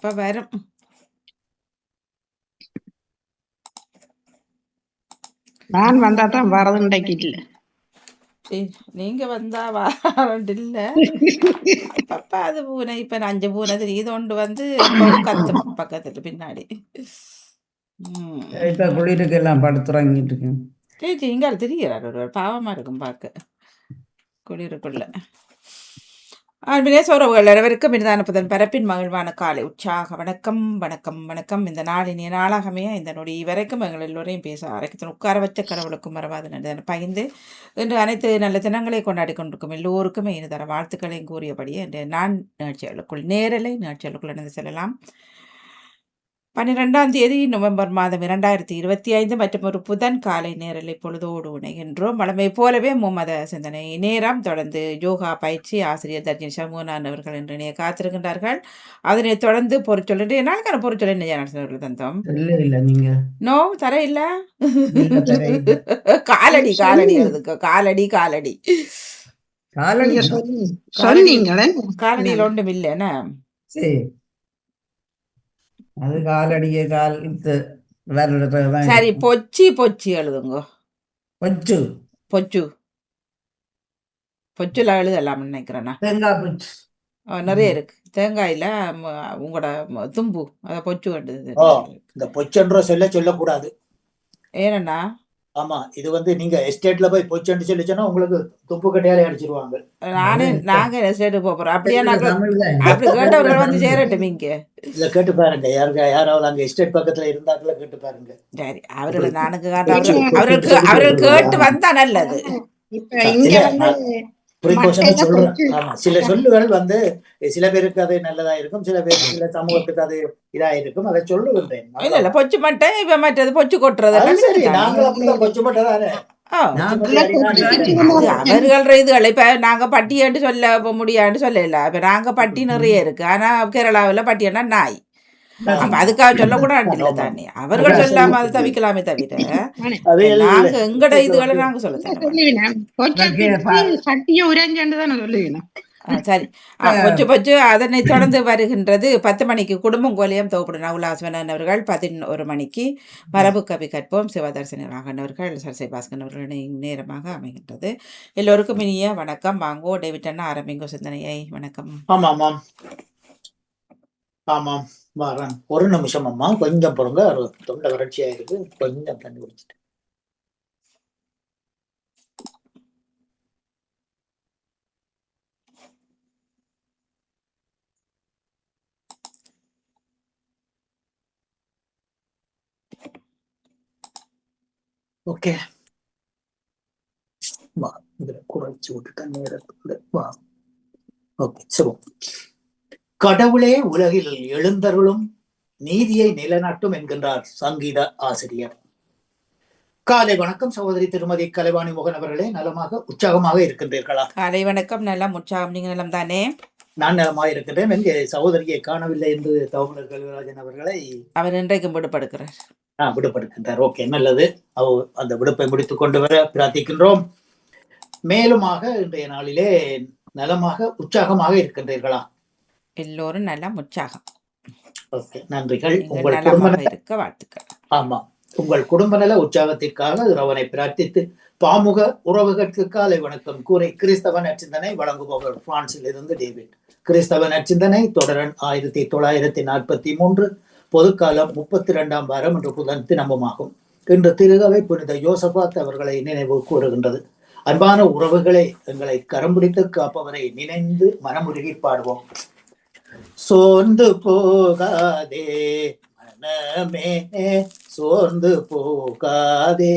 இப்ப வரும். நான் வந்தா தான் வரது இன்றைக்கு இல்ல. சரி, நீங்க வந்தா வாரண்ட் இல்ல. அப்பப்ப அது பூனை இப்ப 5 பூனை தெரியுது ஒன்று வந்து எப்பவும் கத்தும் பக்கத்துல பின்னாடி. இப்ப குளிருக்கு எல்லாம் படுத்துறங்கிட்டு இருக்கேன். சரி இங்க தெரிகிறார் ஒரு பாவமா இருக்கும் பார்க்க குளிருக்குள்ள. அன்பினேஸ் உறவுகள் அனைவருக்கும் இனிதான புதன் பரப்பின் மகிழ்வான காலை உற்சாக வணக்கம் வணக்கம் வணக்கம். இந்த நாள் இனிய நாளாகவே இந்த நொடி வரைக்கும் எங்கள் எல்லோரையும் பேச அரைக்கத்தின் உட்கார வச்ச கடவுளுக்கும் மறவாத நன்றி பகிர்ந்து இன்று அனைத்து நல்ல தினங்களை கொண்டாடி கொண்டிருக்கும் எல்லோருக்குமே இனிதர வாழ்த்துக்களையும் கூறியபடியே இன்று நான் நிகழ்ச்சிகளுக்குள் நேரலை நிகழ்ச்சிகளுக்குள் இணைந்து செல்லலாம். 12ஆம் தேதி நவம்பர் மாதம் 2025 மற்றும் ஒரு புதன் காலை நேரலை பொழுதோடு இணைகின்றோம். வழமை போலவே மும்மத சிந்தனை நேரம் தொடர்ந்து யோகா பயிற்சி ஆசிரியர் தர்ஜினி சண்முகநாதன் அவர்கள் இன்று இணைய காத்திருக்கின்றார்கள். அதனைத் தொடர்ந்து பொருட்சொல் இன்றைய நாளுக்கான பொருட்சொல் என்ன தந்தோம்? இல்ல நீங்க நோ தர இல்ல காலடி காலடி எழுதுக்க காலடி காலடி காலடி சொன்னீங்களே காலடியில் ஒன்றும் இல்லைன்னா சரி அது காலடிய கால் வருடத்தான். சரி பொச்சி பொச்சி எழுதுங்க. பொச்சு பொச்சு பொச்சுல எழுதலாம் நினைக்கிறேன்னா. தேங்காய் பொச்சு நிறைய இருக்கு. தேங்காயில உங்களோட தும்பு அதை பொச்சு வேண்டியது. இந்த பொச்சென்ற சொல்லக்கூடாது. ஏனண்ணா? ஆமா, இது வந்து நீங்க எஸ்டேட்ல போய் பொச்சென்று சொல்லிச்சோன்னா உங்களுக்கு துப்பு கட்டையாலே அடிச்சிருவாங்க. நாங்க எஸ்டேட்டுக்கு போறோம். அப்படியே நாங்க அப்படி கேட்டவர்கள் வந்து சேரட்டும் இங்க. இல்ல கேட்டு பாருங்க, யாராவது அங்க எஸ்டேட் பக்கத்துல இருந்தாங்களா கேட்டு பாருங்க. சரி, அவர்களை நானுக்கு அவர்கள் கேட்டு வந்தா நல்லது. சில சொல்லுகள் வந்து சில பேருக்கு அது நல்லதா இருக்கும், சில பேருக்கு சில சமூகத்துக்கு அது இதா இருக்கும். அதை சொல்லுகின்றேன். இல்ல பொச்சு மட்டை இப்ப மற்றது பொச்சு கொட்டுறது சரி, நாங்களும் அப்படிதான் பொச்சு மட்டை தானே. அவர்கள் இதுகள் இப்ப நாங்க பட்டியன்னு சொல்ல முடியான்னு சொல்லல. இப்ப நாங்க பட்டி நிறைய இருக்கு. ஆனா கேரளாவில பட்டியன்னா நாய். அப்ப அதுக்காக சொல்லக்கூடாது தானே. அவர்கள் சொல்லாம அதை தவிக்கலாமே தவிர நாங்க எங்கட இதுகளை நாங்க சரி. பொச்சு பொச்சு அதனை தொடர்ந்து வருகின்றது 10 மணிக்கு குடும்பம் கோலியம் தொகுப்பு நவுலாஸ்வனன் அவர்கள், 11 மணிக்கு மரபு கவி கற்போம் சிவதர்சன ராகன் அவர்கள், சரசை பாஸ்கன் அவர்களின் நேரமாக அமைகின்றது. எல்லோருக்கும் இனிய வணக்கம். வாங்கோ டேவிட் அண்ணா ஆரம்பிங்கோ சிந்தனையை. வணக்கம். ஆமாம் ஆமாம் வரேன். ஒரு நிமிஷம் அம்மா, கொஞ்சம் பொறுங்க. தொண்டை வறட்சியா இருக்கு, கொஞ்சம் தண்ணி குடிச்சிட்டு. ஓகே, வா இதுல குறைச்சி விட்டுட்டேன் நேரத்துல. வா ஓகே சரி. கடவுளே உலகில் எழுந்தருளும் நீதியை நிலைநாட்டும் என்கின்றார் சங்கீத ஆசிரியர். காலை வணக்கம் சகோதரி திருமதி கலைவாணி மோகன் அவர்களே, நலமாக உற்சாகமாக இருக்கின்றீர்களா? காலை வணக்கம், நலம் உற்சாகம். நீங்க நலம் தானே? நான் நலமாக இருக்கின்றேன். எங்கே சகோதரியை காணவில்லை என்று தவமலர் கல்விராஜன் அவர்களை அவர் இன்றைக்கும் விடுபடுக்கிறார். விடுபடுகின்றார். ஓகே, நல்லது. அந்த விடுப்பை முடித்துக் கொண்டு வர பிரார்த்திக்கின்றோம். மேலுமாக இன்றைய நாளிலே நலமாக உற்சாகமாக இருக்கின்றீர்களா? எல்லோரும் நலம் உற்சாகம். ஓகே, நன்றிகள். உங்கள் குடும்ப இருக்க வாழ்த்துக்கள். ஆமா, உங்கள் குடும்ப நல உற்சாகத்திற்காக இறைவனை பிரார்த்தித்து பாமுக உறவுகளுக்கு காலை வணக்கம் கூறி கிறிஸ்தவ நற்சிந்தனை வழங்குபவர் பிரான்சில் இருந்து டேவிட். கிறிஸ்தவ நற்சிந்தனை தொடரன் 1943 பொதுக்காலம் 32ஆம் வாரம் என்று புதன் தினமுமாகும். இன்று திருகவை புனித யோசபாத் அவர்களை நினைவு கூறுகின்றது. அன்பான உறவுகளை, எங்களை கரம் பிடித்து காப்பவரை நினைந்து மனமுருகி பாடுவோம். சோர்ந்து போகாதே மனமே, சோர்ந்து போகாதே,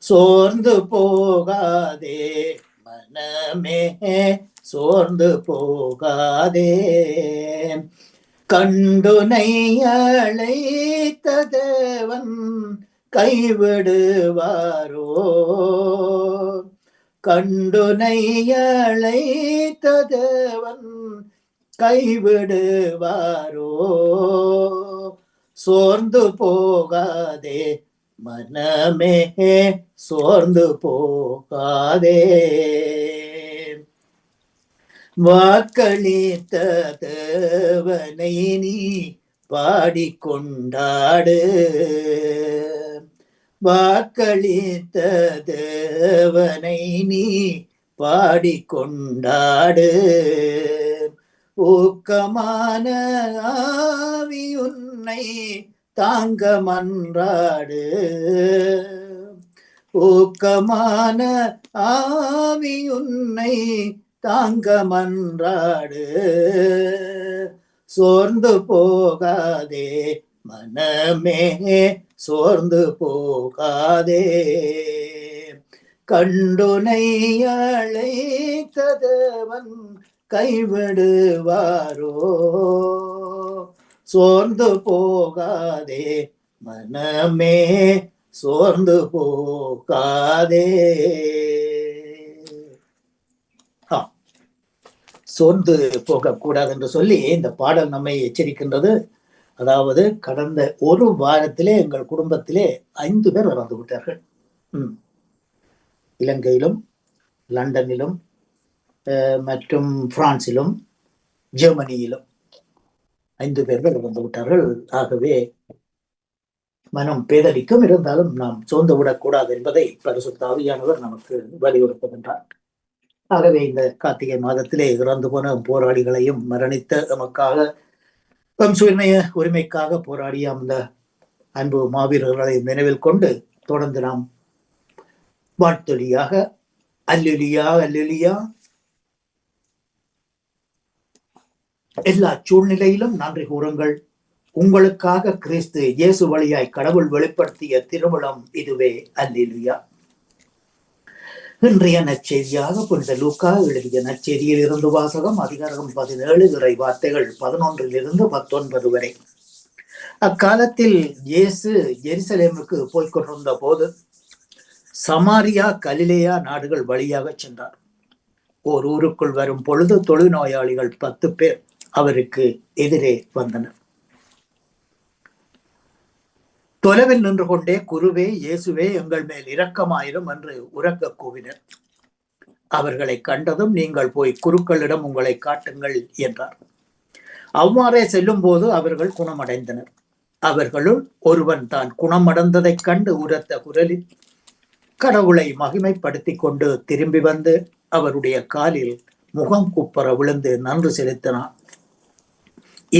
சோர்ந்து போகாதே மனமே, சோர்ந்து போகாதே. கண்டுனை அழைத்த தேவன் கைவிடுவாரோ, கண்டுனை அழைத்த தேவன் கைவிடுவாரோ. சோர்ந்து போகாதே மனமே, சோர்ந்து போகாதே. வாக்களித்த தேவனை நீ பாடிக்கொண்டாடு. வாக்களித்த தேவனை நீ பாடிக்கொண்டாடு. ஊக்கமான ஆவி உன்னை தாங்க மன்றாடு. ஊக்கமான ஆவி உன்னை தாங்க மன்றாடு. சோர்ந்து போகாதே மனமே, சோர்ந்து போகாதே. கண்டுனை அழைத்த தேவன் கைவிடுவாரோ? சோர்ந்து போகாதே மனமே, சோர்ந்து போகாதே. சோர்ந்து போகக்கூடாது என்று சொல்லி இந்த பாடல் நம்மை எச்சரிக்கின்றது. அதாவது கடந்த ஒரு வாரத்திலே எங்கள் குடும்பத்திலே 5 பேர் இறந்து விட்டார்கள். இலங்கையிலும், லண்டனிலும், மற்றும் பிரான்சிலும், ஜெர்மனியிலும் 5 பேர்கள் இறந்து விட்டார்கள். ஆகவே மனம் பேதலிக்கும். இருந்தாலும் நாம் சோர்ந்து விடக்கூடாது என்பதை பரிசுத்த ஆவியானவர் நமக்கு வலியுறுத்துகின்றார். ஆகவே இந்த கார்த்திகை மாதத்திலே இறந்து போன போராளிகளையும் மரணித்த நமக்காக சுயநய உரிமைக்காக போராடிய அந்த அன்பு மாவீரர்களை நினைவில் கொண்டு தொடர்ந்து நாம் வாழ்த்தொலியாக அல்லேலூயா அல்லேலூயா, எல்லா சூழ்நிலையிலும் நன்றி கூறுங்கள், உங்களுக்காக கிறிஸ்து இயேசு வழியாய் கடவுள் வெளிப்படுத்திய திருவிழம் இதுவே, அல்லேலூயா. இன்றைய நற்செய்தியாக புனித லூக்கா எழுதிய நற்செய்தியில் இருந்து வாசகம். அதிகாரம் 17, இறை வார்த்தைகள் 11 - 19 வரை. அக்காலத்தில் இயேசு எருசலேமுக்கு போய்கொண்டிருந்த போது சமாரியா, கலிலேயா நாடுகள் வழியாக சென்றார். ஓர் ஊருக்குள் வரும் பொழுது தொழுநோயாளிகள் 10 பேர் அவருக்கு எதிரே வந்தனர். தொலைவில் நின்று கொண்டே, குருவே, இயேசுவே, எங்கள் மேல் இரக்கமாயிரும் என்று உரக்க கூவினர். அவர்களை கண்டதும், நீங்கள் போய் குருக்களிடம் உங்களை காட்டுங்கள் என்றார். அவ்வாறே செல்லும் போது அவர்கள் குணமடைந்தனர். அவர்களுள் ஒருவன் தான் குணமடைந்ததைக் கண்டு உரத்த குரலில் கடவுளை மகிமைப்படுத்தி கொண்டு திரும்பி வந்து அவருடைய காலில் முகம் குப்புற விழுந்து நன்றி செலுத்தினான்.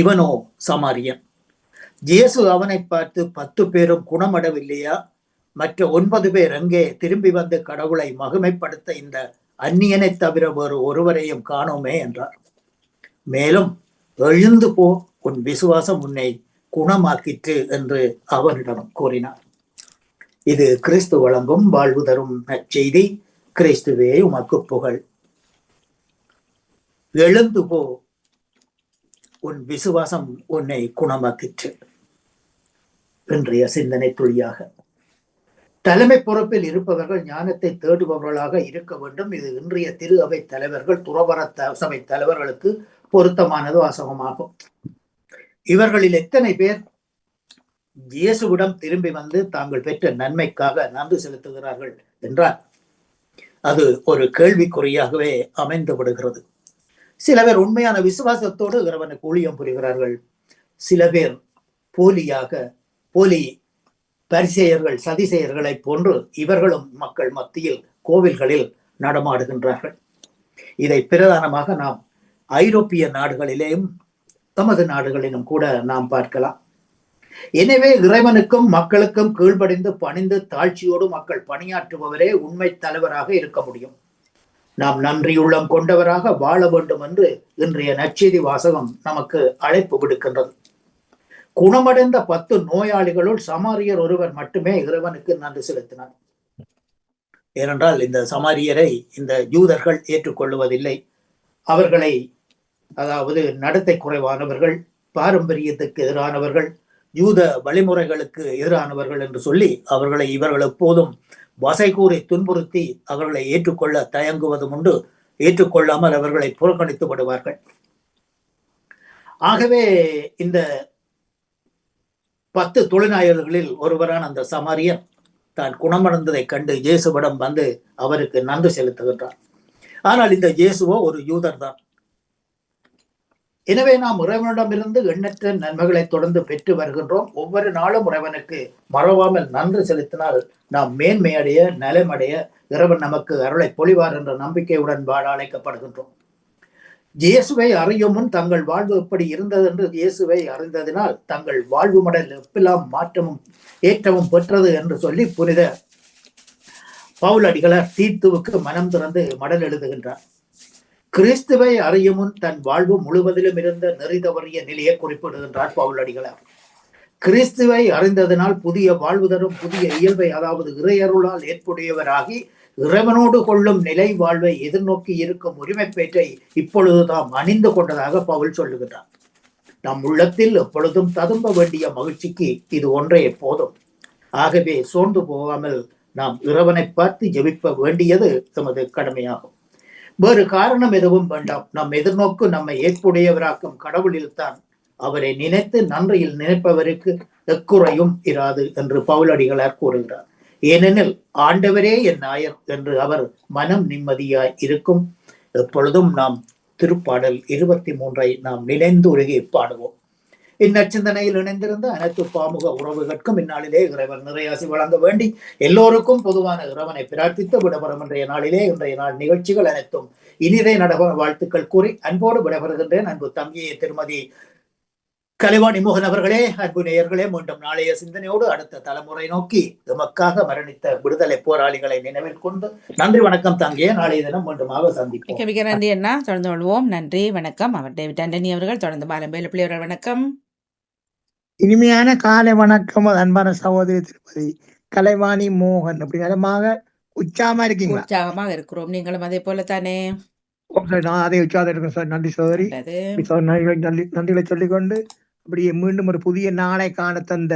இவனோ சமாரியன். இயேசு அவனை பார்த்து, 10 பேரும் குணமடவில்லையா? மற்ற 9 பேர் எங்கே? திரும்பி வந்து கடவுளை மகிமைப்படுத்த இந்த அந்நியனை தவிர வேறு ஒருவரையும் காணோமே என்றார். மேலும், எழுந்து போ, உன் விசுவாசம் உன்னை குணமாக்கிற்று என்று அவனிடம் கூறினார். இது கிறிஸ்து வழங்கும் வாழ்வு தரும் நற்செய்தி. கிறிஸ்துவே உமக்கு புகழ். எழுந்து போ, உன் விசுவாசம் உன்னை குணமாக்கிற்று. இன்றைய சிந்தனை துளியாக, தலைமை பொறுப்பில் இருப்பவர்கள் ஞானத்தை தேடுபவர்களாக இருக்க வேண்டும். இது இன்றைய திரு அவை தலைவர்கள், துறவர சபை தலைவர்களுக்கு பொருத்தமானது வாசகமாகும். இவர்களில் எத்தனை பேர் இயேசுவிடம் திரும்பி வந்து தாங்கள் பெற்ற நன்மைக்காக நன்றி செலுத்துகிறார்கள் என்றால் அது ஒரு கேள்விக்குறியாகவே அமைந்து விடுகிறது. சில பேர் உண்மையான விசுவாசத்தோடு இறைவனுக்கு ஊழியம் புரிகிறார்கள். சில பேர் போலி பரிசேயர்கள், சதிசேயர்களை போன்று இவர்களும் மக்கள் மத்தியில் கோவில்களில் நடமாடுகின்றார்கள். இதை பிரதானமாக நாம் ஐரோப்பிய நாடுகளிலேயும் நமது நாடுகளிலும் கூட நாம் பார்க்கலாம். எனவே இறைவனுக்கும் மக்களுக்கும் கீழ்ப்படிந்து பணிந்து தாழ்ச்சியோடு மக்கள் பணியாற்றுபவரே உண்மை தலைவராக இருக்க முடியும். நாம் நன்றியுள்ளம் கொண்டவராக வாழ வேண்டும் என்று இன்றைய நற்செய்தி வாசகம் நமக்கு அழைப்பு விடுக்கின்றது. குணமடைந்த 10 நோயாளிகளுள் சமாரியர் ஒருவர் மட்டுமே இறைவனுக்கு நன்றி செலுத்தினார். ஏனென்றால் இந்த சமாரியரை இந்த யூதர்கள் ஏற்றுக்கொள்வதில்லை. அவர்களை, அதாவது நடத்தை குறைவானவர்கள், பாரம்பரியத்துக்கு எதிரானவர்கள், யூத வழிமுறைகளுக்கு எதிரானவர்கள் என்று சொல்லி அவர்களை இவர்கள் எப்போதும் வசை கூறி துன்புறுத்தி அவர்களை ஏற்றுக்கொள்ள தயங்குவதும் உண்டு. ஏற்றுக்கொள்ளாமல் அவர்களை புறக்கணித்து விடுவார்கள். ஆகவே இந்த 10 தொழிலாளர்களில் ஒருவரான அந்த சமாரியன் தான் குணமடைந்ததை கண்டு இயேசுவிடம் வந்து அவருக்கு நன்றி செலுத்துகின்றார். ஆனால் இந்த இயேசுவோ ஒரு யூதர் தான். எனவே நாம் இறைவனிடமிருந்து எண்ணற்ற நன்மைகளை தொடர்ந்து பெற்று வருகின்றோம். ஒவ்வொரு நாளும் இறைவனுக்கு மறவாமல் நன்றி செலுத்தினால் நாம் மேன்மையடைய நலமடைய இறைவன் நமக்கு அருளை பொழிவார் என்ற நம்பிக்கையுடன் வாழ அழைக்கப்படுகின்றோம். இயேசுவை அறியும் முன் தங்கள் வாழ்வு எப்படி இருந்தது என்று இயேசுவை அறிந்ததினால் தங்கள் வாழ்வு மடல் எப்பெல்லாம் மாற்றமும் ஏற்றமும் பெற்றது என்று சொல்லி புனித பவுலடிகளார் தீத்துவுக்கு மனம் திறந்து மடல் எழுதுகின்றார். கிறிஸ்துவை அறியும் முன் தன் வாழ்வு முழுவதிலும் இருந்த நெறி தவறிய நிலையை குறிப்பிடுகின்றார் பவுலடிகளார். கிறிஸ்துவை அறிந்ததனால் புதிய வாழ்வு தரும் புதிய இயல்பை, அதாவது இறையருளால் ஏற்புடையவராகி இறைவனோடு கொள்ளும் நிலை வாழ்வை எதிர்நோக்கி இருக்கும் உரிமை பேற்றை இப்பொழுது தாம் அணிந்து கொண்டதாக பவுல் சொல்லுகின்றார். நம் உள்ளத்தில் எப்பொழுதும் ததும்ப வேண்டிய மகிழ்ச்சிக்கு இது ஒன்றே போதும். ஆகவே சோர்ந்து போகாமல் நாம் இறைவனை பார்த்து ஜெபிக்க வேண்டியது எமது கடமையாகும். வேறு காரணம் எதுவும் வேண்டாம். நம் எதிர்நோக்கு நம்மை ஏற்புடையவராக்கும் கடவுளில்தான். அவரை நினைத்து நன்றியில் நினைப்பவருக்கு எக்குறையும் இராது என்று பவுலடிகளார் கூறுகிறார். ஏனெனில் ஆண்டவரே என் நாயர் என்று அவர் மனம் நிம்மதியாய் இருக்கும். எப்பொழுதும் நாம் திருப்பாடல் 23 நாம் நினைந்து உருகி பாடுவோம். இந்நச்சிந்தனையில் இணைந்திருந்த அனைத்து பாமுக உறவுகளுக்கும் இந்நாளிலே இறைவன் நிறையாசி வழங்க வேண்டி எல்லோருக்கும் பொதுவான இறைவனை பிரார்த்தித்து விடப்பெறும் இன்றைய நாள் நிகழ்ச்சிகள் அனைத்தும் இனிதே நடவ வாழ்த்துக்கள் கூறி அன்போடு விடப்பெறுகின்றேன். அன்பு தங்கிய திருமதி கலைவாணி மோகன் அவர்களே, அன்பு நேயர்களே, மீண்டும் நாளைய சிந்தனையோடு அடுத்த தலைமுறை நோக்கி எமக்காக மரணித்த விடுதலை போராளிகளை நினைவில் கொண்டு நன்றி வணக்கம் தங்கிய. நாளைய தினம் மீண்டுமாக சந்திப்போம். மிக நன்றி அண்ணா. தொடர்ந்து கொள்வோம். நன்றி வணக்கம். அவர் டேவிட் ஆண்டனி அவர்கள். தொடர்ந்து பாலம்பேலு பிள்ளை அவர்கள் வணக்கம். இனிமையான காலை வணக்கம் அன்பான சகோதரி திருமதி கலைவாணி மோகன். அப்படி நலமாக உற்சாகமா இருக்கீங்களா? உற்சாகமாக இருக்கிறோம். நீங்களும் அதே போல தானே? நான் அதே உற்சாகம் இருக்கேன் சார். நன்றி சகோதரி. நன்றிகளை சொல்லிக்கொண்டு அப்படியே மீண்டும் ஒரு புதிய நாளை காண தந்த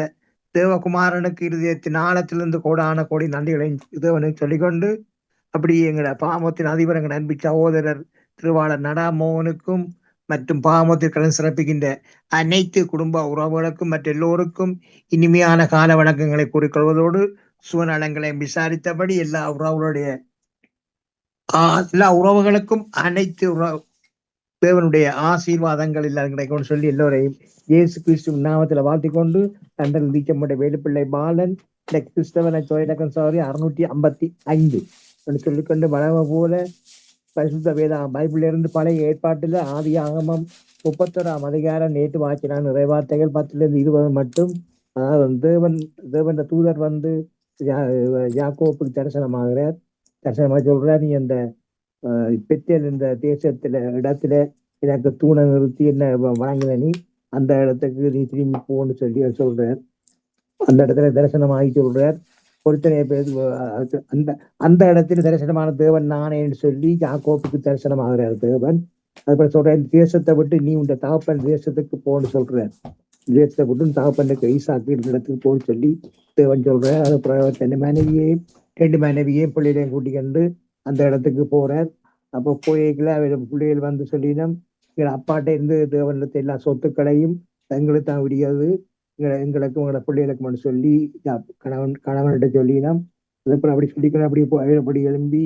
தேவகுமாரனுக்கு இருதயத்தின் ஆழத்திலிருந்து கோடான கோடி நன்றிகளை தேவனை சொல்லிக்கொண்டு அப்படியே எங்களோட பாமத்தின் அதிபர் எங்கள் அன்பு சகோதரர் திருவாளர் நடா மோகனுக்கும் மற்றும் பாமத்திற்கடன் சிறப்பிக்கின்ற அனைத்து குடும்ப உறவுகளுக்கும் மற்ற எல்லோருக்கும் இனிமையான கால வணக்கங்களை கூறிக்கொள்வதோடு சுவநலங்களை விசாரித்தபடி எல்லா உறவுகளுக்கும் அனைத்து தேவனுடைய ஆசீர்வாதங்கள் இல்லாத சொல்லி எல்லோரையும் இயேசு கிறிஸ்து நாமத்தில் வாழ்த்திக் கொண்டு தண்டல் நீக்கப்பட்ட வேலுப்பிள்ளை பாலன் கிறிஸ்தவனை தொழிலக்கம் சாரி 655 சொல்லிக்கொண்டு வளமை போல பரிசுத்த வேதா பைபிள் இருந்து பழைய ஏற்பாட்டில் ஆதி ஆகமம் 31ஆம் அதிகாரம் நேற்று வாக்கினான் நிறைவார்த்தைகள் 10-20 மட்டும். அதாவது தேவன் தூதர் யாக்கோப்புக்கு தரிசனமாக சொல்றார், நீ அந்த பெத்தேல் இந்த இடத்துல எனக்கு தூணை நிறுத்தி என்ன வழங்கின, நீ அந்த இடத்துக்கு நீ திரும்பி போன்னு சொல்லி சொல்றார். அந்த இடத்துல தரிசனமாகி சொல்றார். பொருத்தனைய பேர் அந்த இடத்துல தரிசனமான தேவன் நானேன்னு சொல்லி யாக்கோப்புக்கு தரிசனமாகிறார் தேவன். அதுபோல சொல்றேன், தேசத்தை விட்டு நீ உண்ட தகப்பன் தேசத்துக்கு போன்னு சொல்றார். தேசத்தை விட்டு தகப்பனுக்கு ஈசாக்கு இடத்துக்கு போன்னு சொல்லி தேவன் சொல்றார். அது தன் மனைவியையும் 2 மனைவியையும் பிள்ளைகளையும் கூட்டிக்கொண்டு அந்த இடத்துக்கு போறார். அப்போ போய்க்கல பிள்ளைகள் சொல்லினோம், எங்களை அப்பாட்ட இருந்து தேவனத்தை எல்லா சொத்துக்களையும் எங்களுக்கு தான் விடியாது, எங்களுக்கும் எங்களோட பிள்ளைகளுக்கு சொல்லி கணவன்கிட்ட சொல்லினோம். அதுக்கப்புறம் அப்படி சொல்லிக்கணும். அப்படி எழும்பி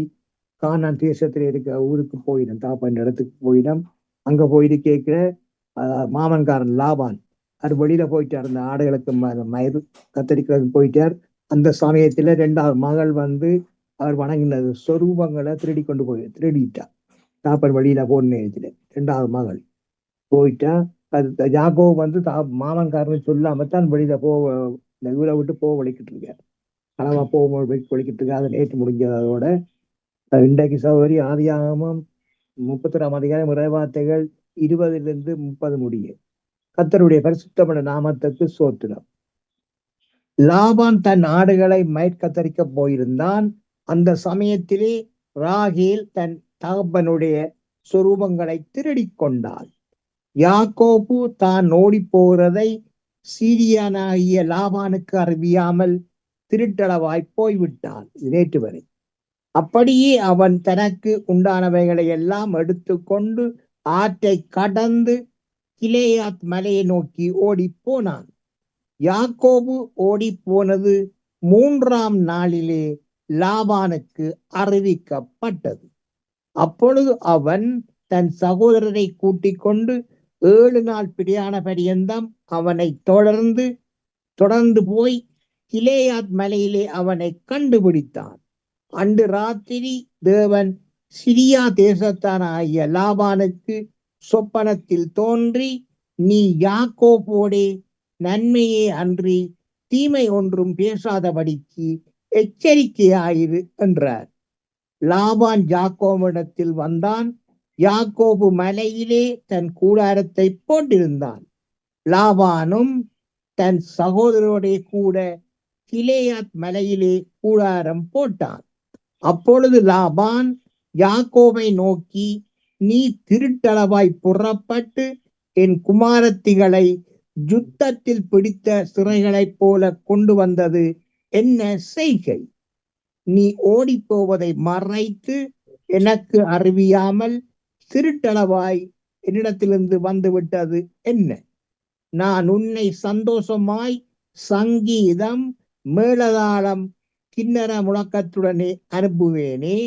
கானான் தேசத்துல இருக்க ஊருக்கு போயிடும், தாப்பான் இடத்துக்கு போயிடும். அங்க போயிட்டு கேட்கிற மாமன்காரன் லாபான் அது வெளியில போயிட்டார், அந்த ஆடுகளுக்கு மயிறு கத்தரிக்கிறதுக்கு போயிட்டார். அந்த சமயத்துல 2வது மகள் அவர் வணங்கினது சொரூபங்களை திருடிட்டா. தாப்பன் வழியில போன நேரத்துல 2வது மகள் போயிட்டா. அது யாக்கோ மாமன்காரன் சொல்லாமத்தான் வெளியில ஊரை விட்டு வலிக்கிட்டு இருக்காரு, அளவா வலிக்கிட்டு இருக்காரு. அதை நேற்று முடிஞ்சதோட இன்றைக்கு சகோதரி ஆதியாகமம் 31ஆம் அதிகாரம் இறைவார்த்தைகள் 20-30 முடிய. கர்த்தருடைய பரிசுத்தமான நாமத்துக்கு ஸ்தோத்திரம். லாபான் தன் ஆடுகளை மயிர்கத்தரிக்க போயிருந்தான். அந்த சமயத்திலே ராகேல் தன் தகப்பனுடைய சொரூபங்களை திருடிக் கொண்டாள். யாக்கோபு தான் ஓடி போகிறதை சீரியானாகிய லாபானுக்கு அறிவியாமல் திருட்டளவாய் போய்விட்டான் நேற்று வரை. அப்படியே அவன் தனக்கு உண்டானவைகளை எல்லாம் எடுத்துக்கொண்டு ஆற்றை கடந்து கிலேயாத் மலையை நோக்கி ஓடி போனான். யாக்கோபு ஓடி போனது 3ஆம் நாளிலே லாபானுக்கு அறிவிக்கப்பட்டது. அப்பொழுது அவன் தன் சகோதரரை கூட்டிக் கொண்டு 7 நாள் பிரயாண பரியந்தம் அவனை தொடர்ந்து போய் கிலேயாத் மலையிலே அவனை கண்டுபிடித்தான். அன்று ராத்திரி தேவன் சிரியா தேசத்தானாகிய லாபானுக்கு சொப்பனத்தில் தோன்றி, நீ யாக்கோபோடே நன்மையே அன்றி தீமை ஒன்றும் பேசாதபடிக்கு எச்சரிக்கையாயிரு என்றார். லாபான் யாக்கோபிடத்தில் வந்தான். யாக்கோபு மலையிலே தன் கூடாரத்தை போட்டிருந்தான். லாபானும் தன் சகோதரோட கூட கிலேயாத் மலையிலே கூடாரம் போட்டான். அப்பொழுது லாபான் யாக்கோபை நோக்கி, நீ திருட்டளவாய் புறப்பட்டு என் குமாரத்திகளை யுத்தத்தில் பிடித்த சிறைகளைப் போல கொண்டு வந்தது என்ன செய்கை? நீ ஓடிப்போவதை மறைத்து எனக்கு அறிவியாமல் திருட்டளவாய் என்னிடத்திலிருந்து வந்துவிட்டது என்ன? நான் உன்னை சந்தோஷமாய் சங்கீதம், மேளதாளம், கிண்ணற முழக்கத்துடனே அனுப்புவேனே.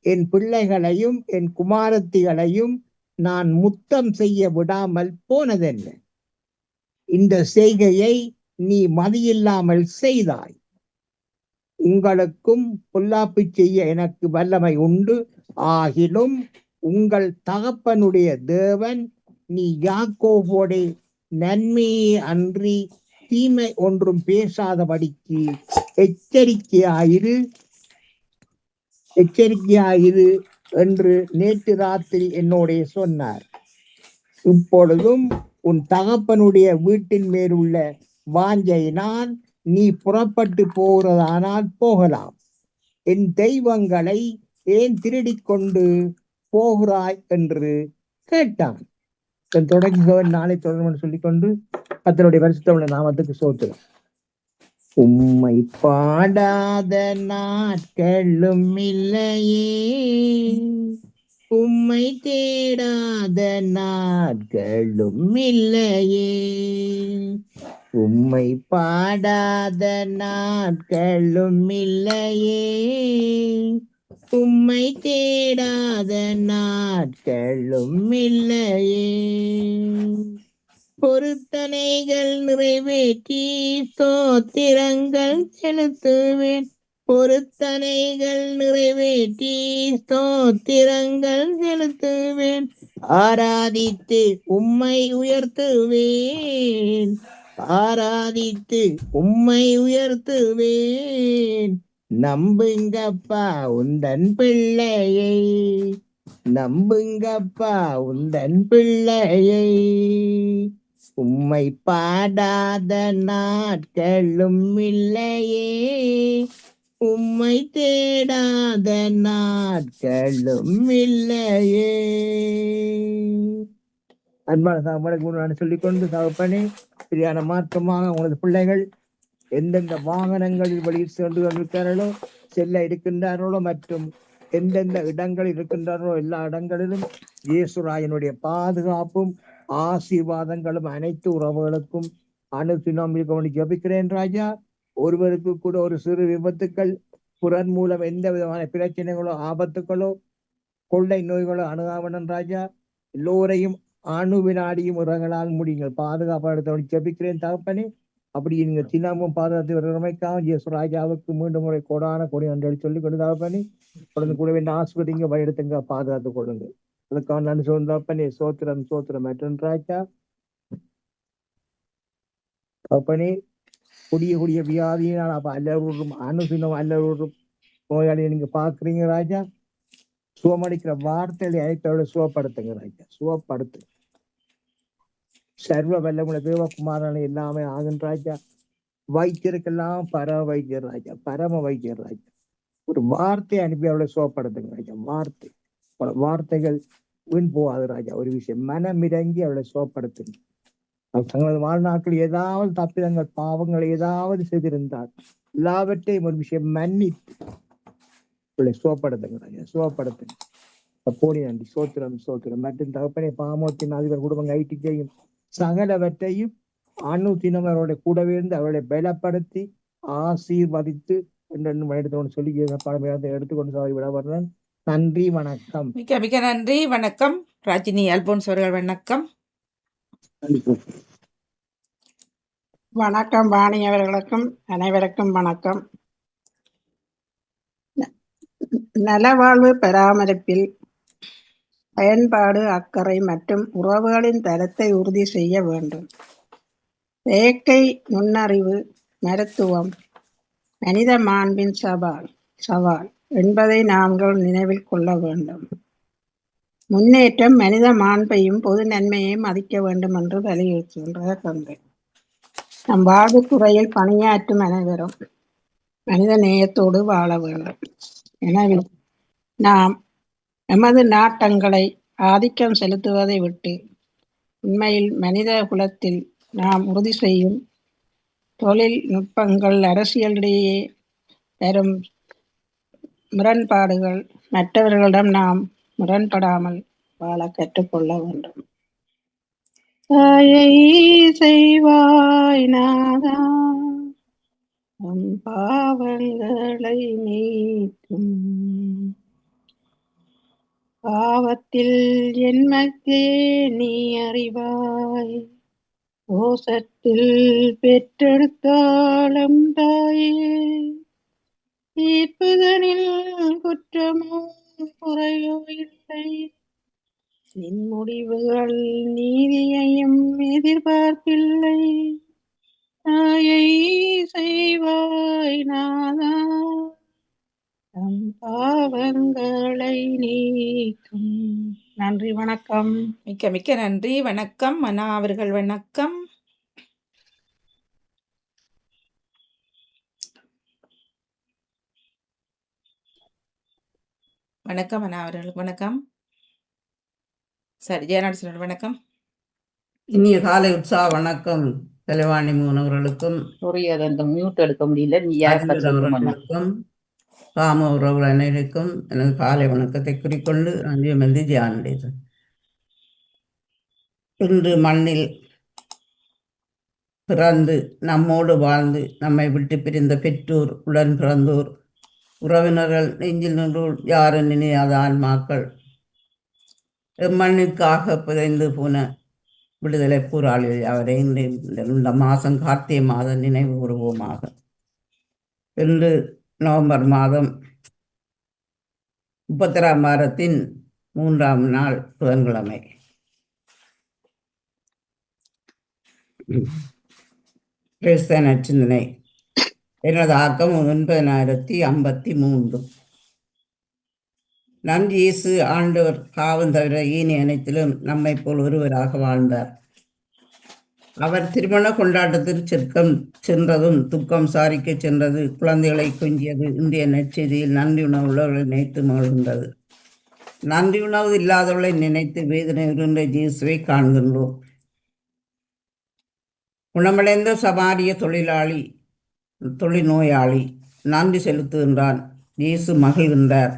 என் பிள்ளைகளையும் என் குமாரத்திகளையும் நான் முத்தம் செய்ய விடாமல் போனதென்ன? இந்த செய்கையை நீ மதியில்லாமல் செய்தாய். உங்களுக்கும் பொல்லாப்பு செய்ய எனக்கு வல்லமை உண்டு. ஆகிலும் உங்கள் தகப்பனுடைய தேவன், நீ யாக்கோபோடே நன்மையே அன்றி தீமை ஒன்றும் பேசாதபடிக்கு எச்சரிக்கையாயிரு என்று நேற்று ராத்திரி என்னோட சொன்னார். இப்பொழுதும் உன் தகப்பனுடைய வீட்டின் மேலுள்ள வாஞ்சையினால் நீ புறப்பட்டு போகிறதானால் போகலாம். என் தெய்வங்களை ஏன் திருடிக் கொண்டு போகிறாய் என்று கேட்டான். தொடங்கி நாளை தொடர்ந்து சொல்லிக்கொண்டு கர்த்தருடைய பரிசுத்த நாமத்துக்கு சோத்திரம். உம்மை பாடாத நாட்களும் இல்லையே, உம்மை தேடாத நாட்களும் இல்லையே. உம்மை பாடாத நாட்களும் இல்லையே, உம்மை தேடாத நாட்களும் இல்லையே. பொருத்தனைகள் நிறைவேற்றி ஸ்தோத்திரங்கள் செலுத்துவேன். பொருத்தனைகள் நிறைவேற்றி ஸ்தோத்திரங்கள் செலுத்துவேன். ஆராதித்து உம்மை உயர்த்துவேன். ஆராதித்து உம்மை உயர்த்துவேன். நம்புங்கப்பா உந்தன் பிள்ளையை, நம்புங்கப்பா உந்தன் பிள்ளையை. உம்மை பாடாத நாட்களும் இல்லையே, உம்மை தேடாத நாட்களும் இல்லையே. அன்பான சகோதரர்களுக்கு சொல்லிக்கொண்டு, தகப்பனே, சரியான மாற்றமாக உங்களது பிள்ளைகள் எந்தெந்த வாகனங்களில் வழியில் சென்று கொண்டிருக்கிறார்களோ, செல்ல இருக்கின்றார்களோ, மற்றும் எந்தெந்த இடங்களில் இருக்கின்றார்களோ எல்லா இடங்களிலும் இயேசுராயனுடைய பாதுகாப்பும் ஆசீர்வாதங்களும் அனைத்து உறவுகளுக்கும் அனுதினம் இருக்க ஜெபிக்கிறேன் ராஜா. ஒருவருக்கு கூட ஒரு சிறு விபத்துக்கள், புறன் மூலம் எந்த விதமான பிரச்சனைகளோ ஆபத்துக்களோ கொள்ளை நோய்களோ அணுகாவனம் ராஜா. எல்லோரையும் வினாடியும் உரங்களால் முடியுங்கள் பாதுகாப்பாக ஜெபிக்கிறேன் தகப்பனே. அப்படி நீங்க தினமும் பாதுகாத்து வருமைக்காக இயேசு ராஜாவுக்கு மீண்டும் முறை கோடான கொடி நன்றி சொல்லிக் கொண்டு தகப்பனே. தொடர்ந்து கூட வேண்டிய ஆஸ்பத்திரிங்க வழியெடுத்துங்க, பாதுகாத்துக் கொள்ளுங்க. அதுக்காக நன்றி சொல்லுப்பனே. சோத்திரம் சோத்திரம் மற்றும் ராஜா. தகப்பனே, கொடிய வியாதியினால் அப்ப அல்லவரும் அனுதினம் அல்லவரும் நோயாளியை நீங்க பாக்குறீங்க ராஜா. சுவமடிக்கிற வார்த்தைகளை அழைத்தவரை சுவப்படுத்துங்க ராஜா, சுவப்படுத்து. சர்வ வல்லமுள்ள தேவகுமாரனை எல்லாமே ஆகும் ராஜா. வைத்தியருக்கெல்லாம் பரம வைத்தியர் ராஜா, பரம வைத்தியர் ராஜா. ஒரு வார்த்தை அனுப்பி அவளை சுவப்படுத்துங்க ராஜா. வார்த்தைகள் வீண் போகாது ராஜா. ஒரு விஷயம் மனமிறங்கி அவளை சுவப்படுத்துங்க. தங்களது வாழ்நாட்கள் ஏதாவது தப்பிதங்கள் பாவங்கள் ஏதாவது செய்திருந்தால் எல்லாவற்றையும் ஒரு விஷயம் மன்னித்து அவளை சுவப்படுத்துங்க ராஜா, சுவப்படுத்துங்க. போடி நன்றி சோத்திரம் சோத்திரம். மற்றும் தகப்பனை பாமோத்தின் அதிபர் குடும்பம் ஐட்டி செய்யும் சகலவற்றையும் தினம் அவருடைய கூடவே இருந்து அவர்களை பலப்படுத்தி ஆசீர்வதித்து என்று சொல்லி எடுத்துக்கொண்டு விட வர்றேன். நன்றி, வணக்கம். மிக்க மிக்க நன்றி, வணக்கம். ராஜினி அல்போன்ஸ் அவர்கள் வணக்கம். வணக்கம் வாணி அவர்களுக்கும் அனைவருக்கும் வணக்கம். நலவாழ்வு பராமரிப்பில் பயன்பாடு, அக்கறை மற்றும் உறவுகளின் தரத்தை உறுதி செய்ய வேண்டும். செயற்கை நுண்ணறிவு மருத்துவம் மனித மாண்பின் சவால் என்பதை நாங்கள் நினைவில் கொள்ள வேண்டும். முன்னேற்றம் மனித மாண்பையும் பொது நன்மையையும் மதிக்க வேண்டும் என்று வலியுறுத்துகின்ற தந்தை. நம் வாழ்வுத்துறையில் பணியாற்றும் அனைவரும் மனித நேயத்தோடு வாழ வேண்டும். எனவே நாம் எமது நாட்டங்களை ஆதிக்கம் செலுத்துவதை விட்டு உண்மையில் மனித குலத்தில் நாம் உறுதி செய்யும் தொழில்நுட்பங்கள், அரசியலிடையே வரும் முரண்பாடுகள், மற்றவர்களிடம் நாம் முரண்படாமல் வாழ கற்றுக்கொள்ள வேண்டும். தாயை செய்வாய் நாதா, நம் பாவங்களை நீக்கும். பாவத்தில் ஜென்மத்தே நீ அறிவாய், கோசத்தில் பெற்றெடுத்தாலும் தாயே. தீர்ப்புதனில் குற்றமோ குறையோ இல்லை, நின் முடிவுகள் நீதியையும் எதிர்பார்ப்பில்லை. தாயை செய்வாய் நாதா, நம் பாவங்களை நீக்கும். நன்றி, வணக்கம். மிக்க மிக்க நன்றி. வணக்கம் அண்ணா அவர்கள். வணக்கம். வணக்கம் அண்ணா அவர்களுக்கு வணக்கம். சரி, ஜெயநாடு வணக்கம். இனிய காலை உற்சாக வணக்கம் கலைவாணி அவர்களுக்கும் அந்த மியூட் எடுக்க முடியல. நீ யாருக்கா சொல்லுங்க. அவர்களுக்கும் காம உறவுகள் அனைவருக்கும் எனது காலை வணக்கத்தை குறிக்கொண்டு அன்றைய வந்து தியானடைது. இன்று மண்ணில் பிறந்து நம்மோடு வாழ்ந்து நம்மை விட்டு பிரிந்த பெற்றோர், உடன் பிறந்தோர், உறவினர்கள், நெஞ்சில் நின்று யாரும் நினையாத ஆன்மாக்கள், எம்மண்ணிற்காக புதைந்து போன விடுதலை போராளிகள் அவரை இந்த மாதம் கார்த்திகை மாதம் நினைவு கூறுவோமாக. இன்று நவம்பர் மாதம் 31ஆம் வாரத்தின் 3ஆம் நாள் புதன்கிழமை. கிறிஸ்தவ நற்சிந்தனை. எனது ஆக்கம் 9053. நம் இயேசு ஆண்டவர் பாவம் தவிர ஏனைய அனைத்திலும் நம்மை போல் ஒருவராக வாழ்ந்தார். அவர் திருமண கொண்டாட்டத்தில் சென்றதும் துக்கம் சாரிக்க சென்றது, குழந்தைகளை கொஞ்சியது இன்றைய நற்செய்தியில் நன்றி உணவு உள்ளவர்களை நினைத்து மகிழ்ந்தது. நன்றி உணவு இல்லாதவர்களை நினைத்து வேதனை உருண்ட இயேசுவை காண்கின்றோம். குணமடைந்த சமாரிய தொழில்நோயாளி நன்றி செலுத்துகின்றான். இயேசு மகிழ்கின்றார்.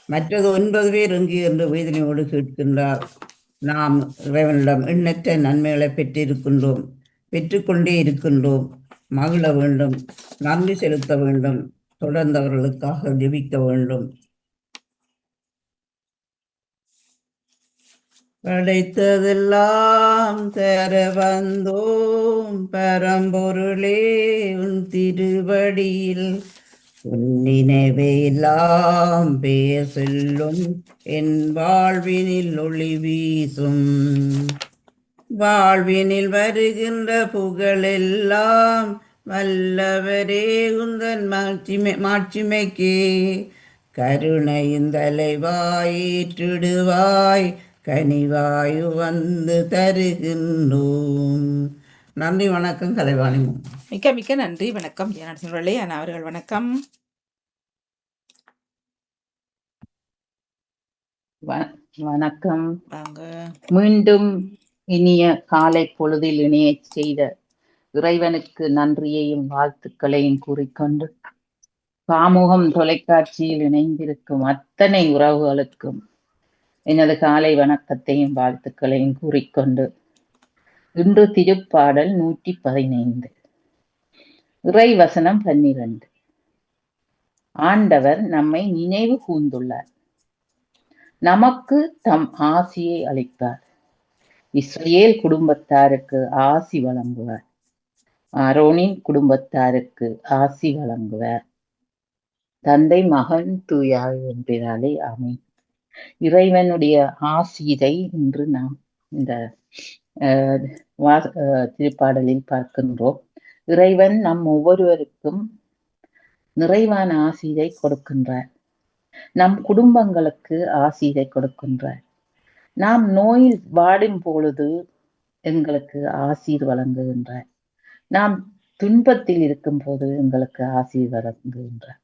மற்றது 9 பேர் எங்கே என்று வேதனையோடு கேட்கின்றார். நாம் இறைவனிடம் எண்ணற்ற நன்மைகளை பெற்றிருக்கின்றோம், பெற்றுக்கொண்டே இருக்கின்றோம். மகிழ வேண்டும், நன்றி செலுத்த வேண்டும், தொடர்ந்தவர்களுக்காக ஜெபிக்க வேண்டும். படைத்ததெல்லாம் தர வந்தோம் பரம்பொருளே, உன் திருவடியில் உன் நினைவே எல்லாம் பெயர் சொல்லும், என் வாழ்வினில் ஒளி வீசும். வாழ்வினில் வருகின்ற புகழெல்லாம் வல்லவரே உந்தன் மாட்சிமைக்கே. கருணையின் தலைவாயிற்றிடுவாய், கனிவாயு வந்து தருகின்றோம். நன்றி, வணக்கம் கலைவாணி. மிக்க மிக்க நன்றி. வணக்கம் ஜெயநாடு அண்ணா அவர்கள். வணக்கம். வணக்கம். வாங்க. மீண்டும் இனிய காலை பொழுதில் இணைய செய்த இறைவனுக்கு நன்றியையும் வாழ்த்துக்களையும் கூறிக்கொண்டு, பாமுகம் தொலைக்காட்சியில் இணைந்திருக்கும் அத்தனை உறவுகளுக்கும் எனது காலை வணக்கத்தையும் வாழ்த்துக்களையும் கூறிக்கொண்டு, இன்று திருப்பாடல் 115, இறைவசனம் 12. ஆண்டவர் நம்மை நினைவு கூர்ந்துள்ளார், நமக்கு தம் ஆசியை அளிப்பார். இஸ்ரேல் குடும்பத்தாருக்கு ஆசி வழங்குவார். ஆரோனின் குடும்பத்தாருக்கு ஆசி வழங்குவார். தந்தை மகன் தூய ஆவியின் பெயராலே ஆமென். இறைவனுடைய ஆசிரை இன்று நாம் இந்த திருப்பாடலில் பார்க்கின்றோம். இறைவன் நம் ஒவ்வொருவருக்கும் நிறைவான ஆசிரை கொடுக்கின்றார். நம் குடும்பங்களுக்கு ஆசிரை கொடுக்கின்றார். நாம் நோயில் வாடும் பொழுது எங்களுக்கு ஆசீர் வழங்குகின்றார். நாம் துன்பத்தில் இருக்கும் போது எங்களுக்கு ஆசீர் வழங்குகின்றார்.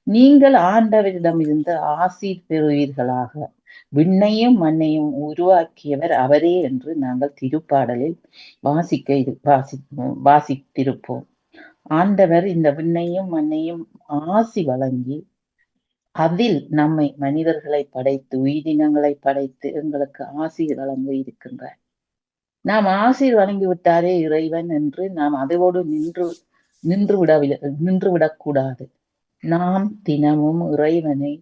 நீங்கள் ஆண்டவரிடமிருந்து ஆசீர் பெறுவீர்களாக, விண்ணையும் மண்ணையும் உருவாக்கியவர் அவரே என்று நாங்கள் திருப்பாடலில் வாசித்திருப்போம். ஆண்டவர் இந்த விண்ணையும் மண்ணையும் ஆசி வழங்கி அதில் நம்மை மனிதர்களை படைத்து உயிரினங்களை படைத்து எங்களுக்கு ஆசீர் வழங்க இருக்கின்றார். நாம் ஆசீர் வழங்கிவிட்டாரே இறைவன் என்று நாம் அதோடு நின்றுவிடக்கூடாது. நாம் தினமும் இறைவனை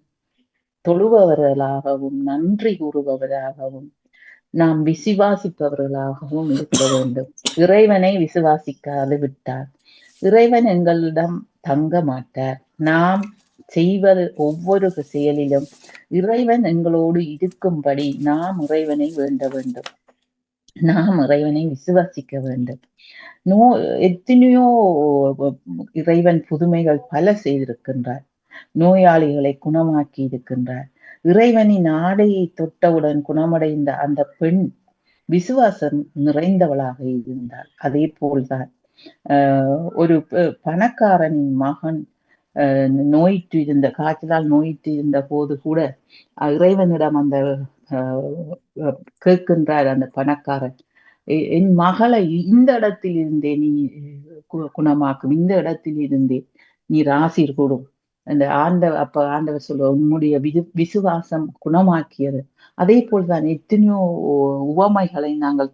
தொழுபவர்களாகவும் நன்றி கூறுபவராகவும் நாம் விசுவாசிப்பவர்களாகவும் இருக்க வேண்டும். இறைவனை விசுவாசிக்காது விட்டால் இறைவன் எங்களிடம் தங்க மாட்டார். நாம் செய்வது ஒவ்வொரு செயலிலும் இறைவன் எங்களோடு இருக்கும்படி நாம் இறைவனை வேண்ட வேண்டும். நாம் இறைவனை விசுவாசிக்க வேண்டும். எத்தனையோ இறைவன் புதுமைகள் பல செய்திருக்கின்றார். நோயாளிகளை குணமாக்கி இருக்கின்றார். இறைவனின் ஆடையை தொட்டவுடன் குணமடைந்த அந்த பெண் விசுவாசம் நிறைந்தவளாக இருந்தார். அதே போல்தான் ஒரு பணக்காரனின் மகன் காய்ச்சலால் நோயிட்டு இருந்த போது கூட இறைவனிடம் அந்த கேட்கின்றார் அந்த பணக்காரன், என் மகளை இந்த இடத்தில் இருந்தே நீ குணமாக்கும், இந்த இடத்தில் இருந்தே நீர் ஆசீர் கூடும். அந்த ஆண்டவர் சொல்லுவார், உன்னுடைய விசுவாசம் குணமாக்கியது. அதே போல்தான் எத்தனையோ உவமைகளை நாங்கள்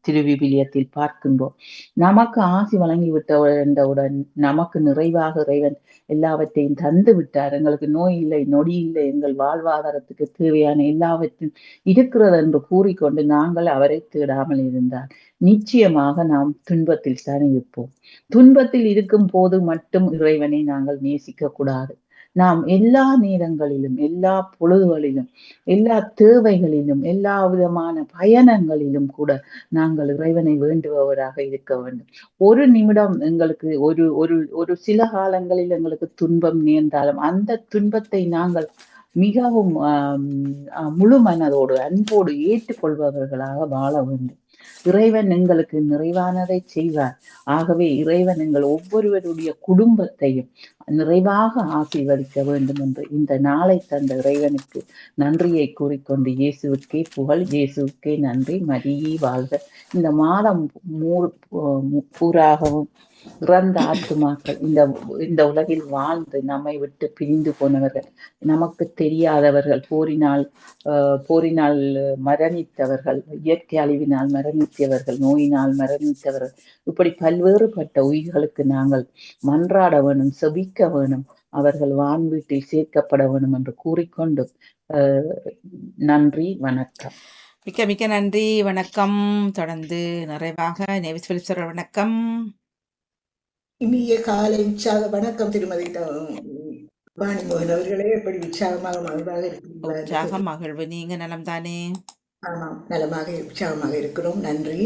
திருவிவிலியத்தில் பார்க்கின்றோம். நமக்கு ஆசி வழங்கிவிட்டவுடன் நமக்கு நிறைவாக இறைவன் எல்லாவற்றையும் தந்து விட்டார். எங்களுக்கு நோய் இல்லை, நொடி இல்லை, எங்கள் வாழ்வாதாரத்துக்கு தேவையான எல்லாவற்றையும் இருக்கிறது என்று கூறிக்கொண்டு நாங்கள் அவரை தேடாமல் இருந்தால் நிச்சயமாக நாம் துன்பத்தில் தான் இருப்போம். துன்பத்தில் இருக்கும் போது மட்டும் இறைவனை நாங்கள் நேசிக்க கூடாது. நாம் எல்லா நேரங்களிலும், எல்லா பொழுதுகளிலும், எல்லா தேவைகளிலும், எல்லா விதமான பயணங்களிலும் கூட நாங்கள் இறைவனை வேண்டுபவராக இருக்க வேண்டும். ஒரு நிமிடம் எங்களுக்கு ஒரு சில காலங்களில் எங்களுக்கு துன்பம் நேர்ந்தாலும் அந்த துன்பத்தை நாங்கள் மிகவும் முழு மனதோடு அன்போடு ஏற்றுக்கொள்பவர்களாக வாழ வேண்டும். இறைவன் எங்களுக்கு நிறைவானதை செய்வார். ஆகவே இறைவன் எங்கள் ஒவ்வொருவருடைய குடும்பத்தையும் நிறைவாக ஆசீர்வதிக்க வேண்டும் என்று இந்த நாளை தந்த இறைவனுக்கு நன்றியை கூறிக்கொண்டு, இயேசுவுக்கே புகழ், இயேசுவுக்கே நன்றி, மரியே வாழ்க. இந்த மாதம் பூராகவும் இறந்த ஆத்துமாக்கள், இந்த உலகில் வாழ்ந்து நம்மை விட்டு பிரிந்து போனவர்கள், நமக்கு தெரியாதவர்கள், போரினால் மரணித்தவர்கள், இயற்கை அழிவினால் மரணித்தவர்கள், நோயினால் மரணித்தவர்கள், இப்படி பல்வேறுபட்ட உயிர்களுக்கு நாங்கள் மன்றாட வேணும், செபிக்க வேணும், அவர்கள் வான்வீட்டில் சேர்க்கப்பட வேணும் என்று கூறிக்கொண்டு நன்றி, வணக்கம். மிக்க மிக்க நன்றி, வணக்கம். தொடர்ந்து நிறைவாக நேவிஸ் பிலிப்சர் வணக்கம். இனிய காலை உற்சாக வணக்கம் திருமதி வாணிமோகன் அவர்களே. எப்படி உற்சாகமாக மகிழ்வாக உற்சாக மகிழ்வு. நீங்க நலம் தானே? ஆமாம், நலமாக உற்சாகமாக இருக்கிறோம். நன்றி.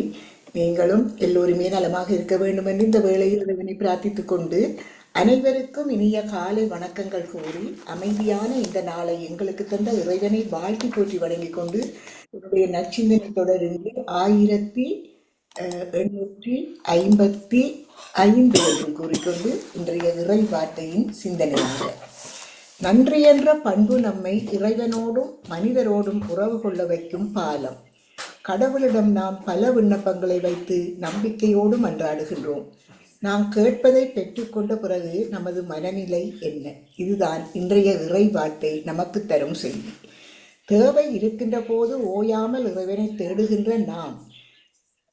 நீங்களும் எல்லோருமே நலமாக இருக்க வேண்டும் என்று இந்த வேளையில் இறைவனை பிரார்த்தித்துக் கொண்டு அனைவருக்கும் இனிய காலை வணக்கங்கள் கூறி அமைதியான இந்த நாளை எங்களுக்கு தந்த இறைவனை வாழ்த்தி போற்றி வழங்கிக் கொண்டு என்னுடைய நற்சிந்தனை தொடர்ந்து 1855 கூறிக்கொண்டு இன்றைய இறை வார்த்தையின் சிந்தனையாக, நன்றி என்ற பண்பு நம்மை இறைவனோடும் மனிதரோடும் உறவு கொள்ள வைக்கும் பாலம். கடவுளிடம் நாம் பல விண்ணப்பங்களை வைத்து நம்பிக்கையோடு மன்றாடுகின்றோம். நாம் கேட்பதை பெற்றுக்கொண்ட பிறகு நமது மனநிலை என்ன? இதுதான் இன்றைய இறை வார்த்தை நமக்கு தரும் செய்தி. தேவை இருக்கின்ற போது ஓயாமல் இறைவனை தேடுகின்ற நாம்,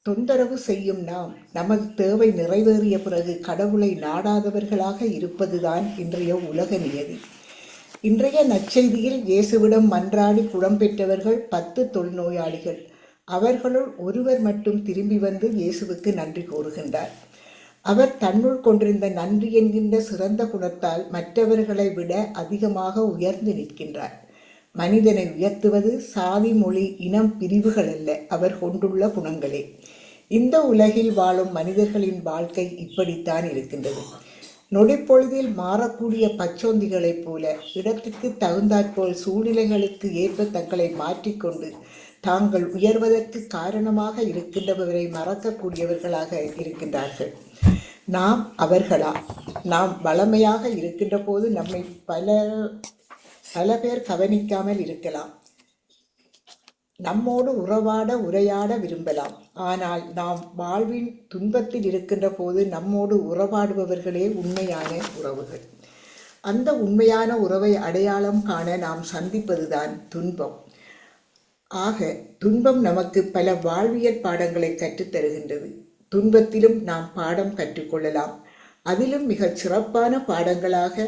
தொந்தரவு செய்யும் நாம், நமது தேவை நிறைவேறிய பிறகு கடவுளை நாடாதவர்களாக இருப்பதுதான் இன்றைய உலக நியதி. இன்றைய நற்செய்தியில் இயேசுவிடம் மன்றாடி குணம் பெற்றவர்கள் 10 தொழுநோயாளிகள். அவர்களுள் ஒருவர் மட்டும் திரும்பி வந்து இயேசுவுக்கு நன்றி கூறுகின்றார். அவர் தன்னுள் கொண்டிருந்த நன்றி என்கின்ற சிறந்த குணத்தால் மற்றவர்களை விட அதிகமாக உயர்ந்து நிற்கின்றார். மனிதனை உயர்த்துவது சாதி, மொழி, இனம், பிரிவுகள் அல்ல, அவர் கொண்டுள்ள குணங்களே. இந்த உலகில் வாழும் மனிதர்களின் வாழ்க்கை இப்படித்தான் இருக்கின்றது. நொடிப்பொழுதில் மாறக்கூடிய பச்சோந்திகளைப் போல இடத்துக்கு தகுந்தாற்போல் சூழ்நிலைகளுக்கு ஏற்ப தங்களை மாற்றிக்கொண்டு தாங்கள் உயர்வதற்கு காரணமாக இருக்கின்றவரை மறக்கக்கூடியவர்களாக இருக்கின்றார்கள். நாம் அவர்களா? நாம் வளமையாக இருக்கின்ற போது நம்மை பல பேர் கவனிக்காமல் இருக்கலாம், நம்மோடு உரையாட விரும்பலாம். ஆனால் நாம் வாழ்வின் துன்பத்தில் இருக்கின்ற போது நம்மோடு உறவாடுபவர்களே உண்மையான உறவுகள். அந்த உண்மையான உறவை அடையாளம் காண நாம் சந்திப்பதுதான் துன்பம். ஆக துன்பம் நமக்கு பல வாழ்வியல் பாடங்களை கற்றுத்தருகின்றது. துன்பத்திலும் நாம் பாடம் கற்றுக்கொள்ளலாம். அதிலும் மிகச் சிறப்பான பாடங்களாக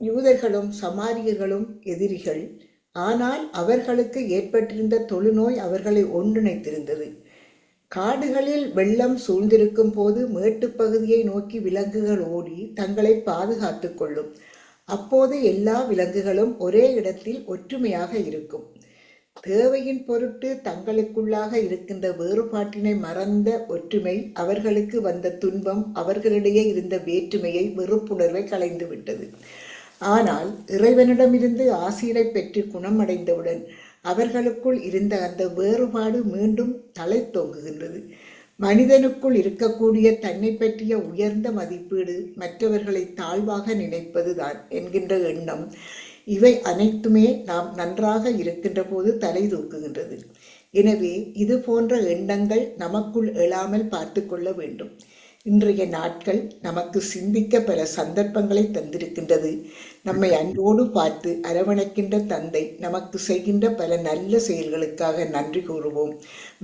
யூதர்களும் சமாரியர்களும் எதிரிகள். ஆனால் அவர்களுக்கு ஏற்பட்டிருந்த தொழுநோய் அவர்களை ஒன்றிணைத்திருந்தது. காடுகளில் வெள்ளம் சூழ்ந்திருக்கும் போது மேட்டுப்பகுதியை நோக்கி விலங்குகள் ஓடி தங்களை பாதுகாத்து கொள்ளும். அப்போது எல்லா விலங்குகளும் ஒரே இடத்தில் ஒற்றுமையாக இருக்கும். தேவையின் பொருட்டு தங்களுக்குள்ளாக இருக்கின்ற வேறுபாட்டினை மறந்த ஒற்றுமை அவர்களுக்கு வந்த துன்பம் அவர்களிடையே இருந்த வேற்றுமையை, வெறுப்புணர்வை களைந்து விட்டது. ஆனால் இறைவனிடமிருந்து ஆசீரை பெற்று குணமடைந்தவுடன் அவர்களுக்குள் இருந்த அந்த வேறுபாடு மீண்டும் தலை தொங்குகின்றது. மனிதனுக்குள் இருக்கக்கூடிய தன்னை பற்றிய உயர்ந்த மதிப்பீடு, மற்றவர்களை தாழ்வாக நினைப்பதுதான் என்கின்ற எண்ணம், இவை அனைத்துமே நாம் நன்றாக இருக்கின்ற போது தலை தூக்குகின்றது. எனவே இது போன்ற எண்ணங்கள் நமக்குள் எழாமல் பார்த்து கொள்ள வேண்டும். இன்றைய நாட்கள் நமக்கு சிந்திக்க பல சந்தர்ப்பங்களை தந்திருக்கின்றது. நம்மை அன்போடு பார்த்து அரவணைக்கின்ற தந்தை நமக்கு செய்கின்ற பல நல்ல செயல்களுக்காக நன்றி கூறுவோம்.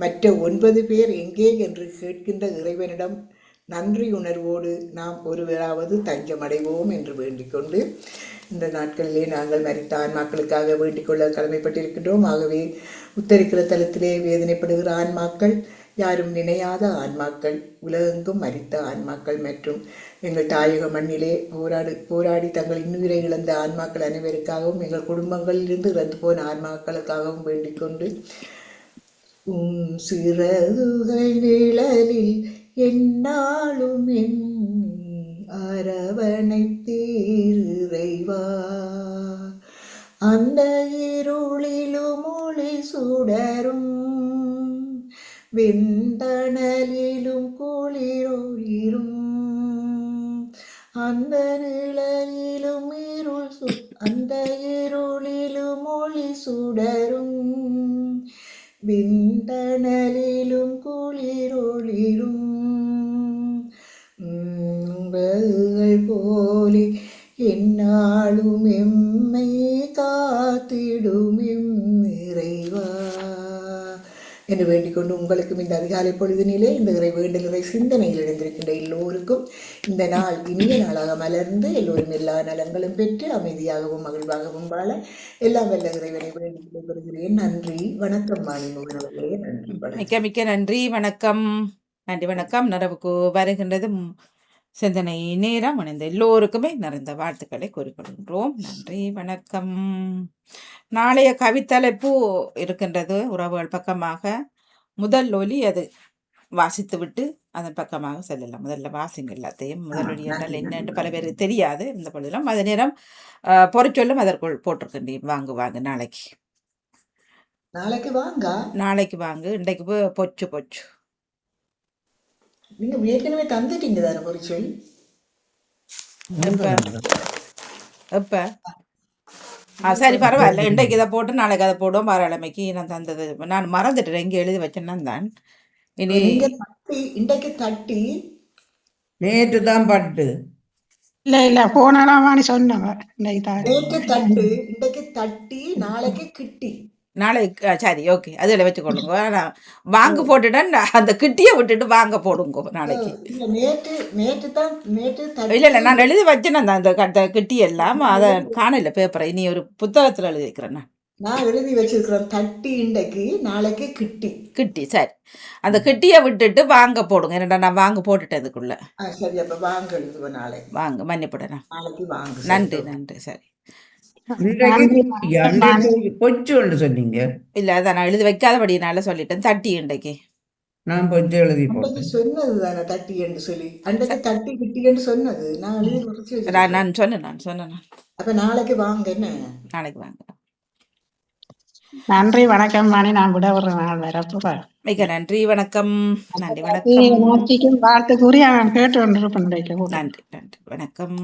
மற்ற 9 பேர் எங்கே என்று கேட்கின்ற இறைவனிடம் நன்றி உணர்வோடு நாம் ஒருவராவது தஞ்சமடைவோம் என்று வேண்டிக் கொண்டு, இந்த நாட்களிலே நாங்கள் மரித்த ஆன்மாக்களுக்காக வேண்டிக் கொள்ள கடமைப்பட்டிருக்கின்றோம். ஆகவே உத்தரிக்கிற தலத்திலே வேதனைப்படுகிற ஆன்மாக்கள், யாரும் நினையாத ஆன்மாக்கள், உலகெங்கும் மரித்த ஆன்மாக்கள் மற்றும் எங்கள் தாயக மண்ணிலே போராடி தங்கள் இன்னுயிரை இழந்த ஆன்மாக்கள் அனைவருக்காகவும், எங்கள் குடும்பங்களிலிருந்து இறந்து போன ஆன்மாக்களுக்காகவும் வேண்டிக் கொண்டு, சிறகுகள் நிழலில் என்னாலும் எண்ணி அரவணைத்தீர் இறைவா, அந்த இருளிலும் ஒளி சுடரும் வெந்தணலிலும் குளிரொளிரும், அந்த நிழலிலும் அந்த இருளிலும் ஒளி சுடரும் வெந்தணலிலும் குளிரொளிரும், போலே என்னாலும் எம்மை காத்திடும் இறைவா என்று வேண்டிக்கொண்டு, உங்களுக்கும் இந்த அதிகாலை பொழுதினிலே இந்த இறை வேண்டல் சிந்தனையில் இணைந்திருக்கின்ற எல்லோருக்கும் இந்த நாள் இனிய நாளாக மலர்ந்து எல்லோரும் எல்லா நலங்களும் பெற்று அமைதியாகவும் மகிழ்வாகவும் வாழ எல்லாம் வல்ல இறைவனை வேண்டிக் கொள்கிறேன். நன்றி, வணக்கம். மாணிமோகனவர்களே, நன்றி, மிக்க மிக்க நன்றி, வணக்கம். நன்றி, வணக்கம். நிறைவுக்கு வருகின்றது சிந்தனை நேரம். இணைந்த எல்லோருக்குமே நிறைந்த வாழ்த்துக்களை கூறிக்கொள்கின்றோம். நன்றி, வணக்கம். நாளைய கவித்தலைப்பு இருக்கின்றது உறவுகள் பக்கமாக. முதல் ஒலி அது வாசித்து விட்டு அதன் பக்கமாக செல்லலாம். முதல்ல வாசிங்க எல்லாத்தையும். முதல் ஒலி என்றால் என்னென்று பல பேருக்கு தெரியாது. இந்த பொழுதுலாம் அதே நேரம் பொறிச்சொல்லும் அதற்குள் போட்டிருக்கின்றேன். வாங்க நாளைக்கு வாங்க. இன்றைக்கு பொச்சு நீங்க ஏற்கனவே தந்துட்டீங்க தானே பொறிச்சொல்? எப்ப? சரி, பரவாயில்ல. இன்றைக்கு இதை போட்டு நாளைக்கு அதை போடுவோம். பாராளமைக்கு நான் தந்தது நான் மறந்துட்டேன், எங்கே எழுதி வச்சேன்னா தான். இனி இன்றைக்கு தட்டி நேற்று தான் பட்டு இல்ல போனாலாமான்னு சொன்னவ. நேற்று தட்டு, இன்றைக்கு தட்டி, நாளைக்கு கிட்டி. நாளைக்கு சரி, ஓகே, அதில் வச்சுக்கொள்ளுங்க. நான் வாங்க போட்டுட்டேன், அந்த கிட்டியை விட்டுட்டு வாங்க போடுங்க நாளைக்கு. இல்லை நான் எழுதி வச்சேன் அந்த கிட்டி எல்லாம். அதை காணல பேப்பரை. இனி ஒரு புத்தகத்தில் எழுதி வைக்கிறேன் நான். நான் எழுதி வச்சிருக்கிறேன் தட்டி இன்றைக்கு நாளைக்கு கிட்டி. கிட்டி சரி. அந்த கிட்டியை விட்டுட்டு வாங்க போடுங்க. என்னடா நான் வாங்க போட்டுட்டேன் அதுக்குள்ள. சரி, அப்ப வாங்க எழுதுவேன் நாளை. வாங்க மன்னிப்படணும். நாளைக்கு வாங்க. நன்றி நன்றி. சரி நன்றி வணக்கம் வாணி. பொச்சு ஒன்று சொன்னீங்க. இல்லை அதான் நான் எழுதி வைக்காதபடினால சொல்லிட்டேன். தட்டி இன்றைக்கு நான் பொச்சு எழுதி அன்றைக்கு போட்டேன். சொன்னது தானே தட்டி என்று சொல்லி. அன்றைக்கு தட்டி கிட்டி என்று சொன்னது நான் எழுதி குறிச்சு நான் வச்சிருக்கேன். நான் சொன்னேன். அப்ப நாளைக்கு வாங்க என்ன. நாளைக்கு வாங்க. நன்றி வணக்கம் வாணி. நான் விட ஒரு நாள் வரப்போறேன். மிக நன்றி வணக்கம். நன்றி வணக்கம். வாழ்த்து கூறி அவன் கேட்டு கொண்டிருப்பேன். நன்றி வணக்கம்.